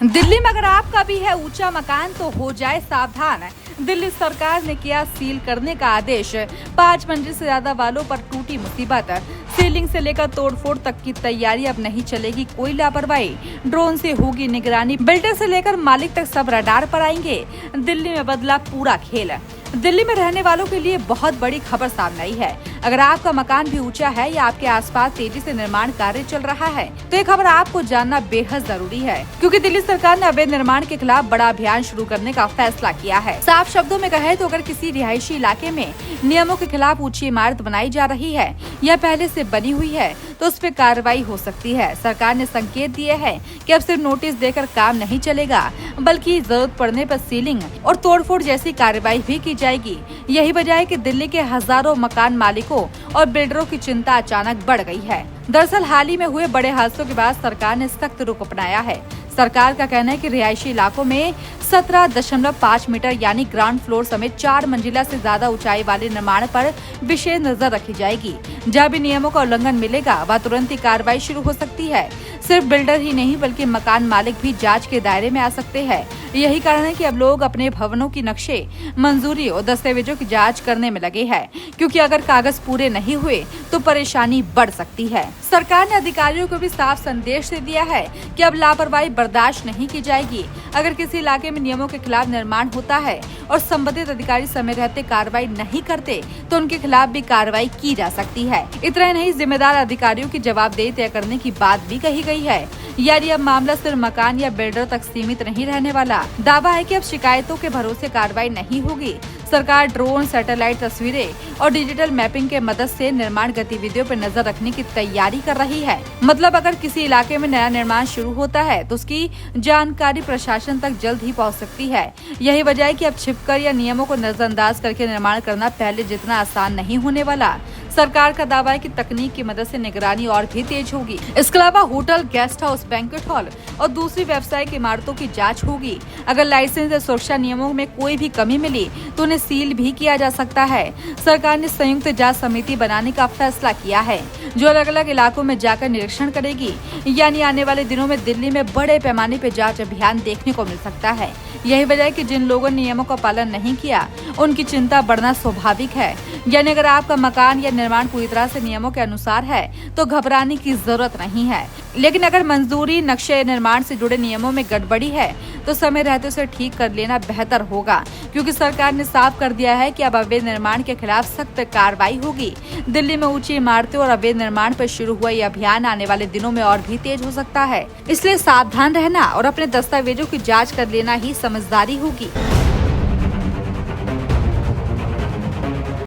दिल्ली में अगर आपका भी है ऊंचा मकान तो हो जाए सावधान। दिल्ली सरकार ने किया सील करने का आदेश। 5 मंजिल से ज्यादा वालों पर टूटी मुसीबत। सीलिंग से लेकर तोड़फोड़ तक की तैयारी, अब नहीं चलेगी कोई लापरवाही। ड्रोन से होगी निगरानी, बिल्डर से लेकर मालिक तक सब रडार पर आएंगे। दिल्ली में बदला पूरा खेल। दिल्ली में रहने वालों के लिए बहुत बड़ी खबर सामने आई है। अगर आपका मकान भी ऊंचा है या आपके आसपास तेजी से निर्माण कार्य चल रहा है तो ये खबर आपको जानना बेहद जरूरी है, क्योंकि दिल्ली सरकार ने अवैध निर्माण के खिलाफ बड़ा अभियान शुरू करने का फैसला किया है। साफ शब्दों में कहे तो अगर किसी रिहायशी इलाके में नियमों के खिलाफ ऊंची इमारत बनाई जा रही है या पहले से बनी हुई है तो उस पर कार्रवाई हो सकती है। सरकार ने संकेत दिए हैं कि अब सिर्फ नोटिस देकर काम नहीं चलेगा, बल्कि जरूरत पड़ने पर सीलिंग और तोड़फोड़ जैसी कार्रवाई भी की जाएगी। यही वजह है कि दिल्ली के हजारों मकान मालिकों और बिल्डरों की चिंता अचानक बढ़ गई है। दरअसल हाल ही में हुए बड़े हादसों के बाद सरकार ने सख्त रुख अपनाया है। सरकार का कहना है कि रिहायशी इलाकों में 17.5 मीटर यानी ग्राउंड फ्लोर समेत 4 मंजिला से ज्यादा ऊंचाई वाले निर्माण पर विशेष नजर रखी जाएगी। जहाँ भी नियमों का उल्लंघन मिलेगा वह तुरंत ही कार्रवाई शुरू हो सकती है। सिर्फ बिल्डर ही नहीं बल्कि मकान मालिक भी जांच के दायरे में आ सकते हैं। यही कारण है कि अब लोग अपने भवनों की नक्शे, मंजूरी और दस्तावेजों की जांच करने में लगे हैं, क्योंकि अगर कागज पूरे नहीं हुए तो परेशानी बढ़ सकती है। सरकार ने अधिकारियों को भी साफ संदेश दे दिया है कि अब लापरवाही बर्दाश्त नहीं की जाएगी। अगर किसी इलाके में नियमों के खिलाफ निर्माण होता है और संबंधित अधिकारी समय रहते कार्रवाई नहीं करते तो उनके खिलाफ भी कार्रवाई की जा सकती है। इतना नहीं, जिम्मेदार अधिकारियों की जवाबदेही तय करने की बात भी कही गई है। यानी अब मामला सिर्फ मकान या बिल्डर तक सीमित नहीं रहने वाला। दावा है कि अब शिकायतों के भरोसे कार्रवाई नहीं होगी। सरकार ड्रोन, सैटेलाइट तस्वीरें और डिजिटल मैपिंग के मदद से निर्माण गतिविधियों पर नजर रखने की तैयारी कर रही है। मतलब अगर किसी इलाके में नया निर्माण शुरू होता है तो उसकी जानकारी प्रशासन तक जल्द ही पहुंच सकती है। यही वजह है कि अब छिपकर या नियमों को नजरअंदाज करके निर्माण करना पहले जितना आसान नहीं होने वाला। सरकार का दावा है कि तकनीक की मदद से निगरानी और भी तेज होगी। इसके अलावा hotel, guest house, banquet hall और दूसरी व्यावसायिक इमारतों की जांच होगी। अगर लाइसेंस या सुरक्षा नियमों में कोई भी कमी मिली तो उन्हें सील भी किया जा सकता है। सरकार ने संयुक्त जांच समिति बनाने का फैसला किया है, जो अलग अलग इलाकों में जाकर निरीक्षण करेगी। यानी आने वाले दिनों में दिल्ली में बड़े पैमाने पर जांच अभियान देखने को मिल सकता है। यही वजह है कि जिन लोगों ने नियमों का पालन नहीं किया उनकी चिंता बढ़ना स्वाभाविक है। यानी अगर आपका मकान या निर्माण पूरी तरह से नियमों के अनुसार है तो घबराने की जरूरत नहीं है। लेकिन अगर मंजूरी, नक्शे, निर्माण से जुड़े नियमों में गड़बड़ी है तो समय रहते उसे ठीक कर लेना बेहतर होगा, क्योंकि सरकार ने साफ कर दिया है कि अब अवैध निर्माण के खिलाफ सख्त कार्रवाई होगी। दिल्ली में ऊंची इमारतें और अवैध निर्माण पर शुरू हुआ ये अभियान आने वाले दिनों में और भी तेज हो सकता है। इसलिए सावधान रहना और अपने दस्तावेजों की जाँच कर लेना ही समझदारी होगी।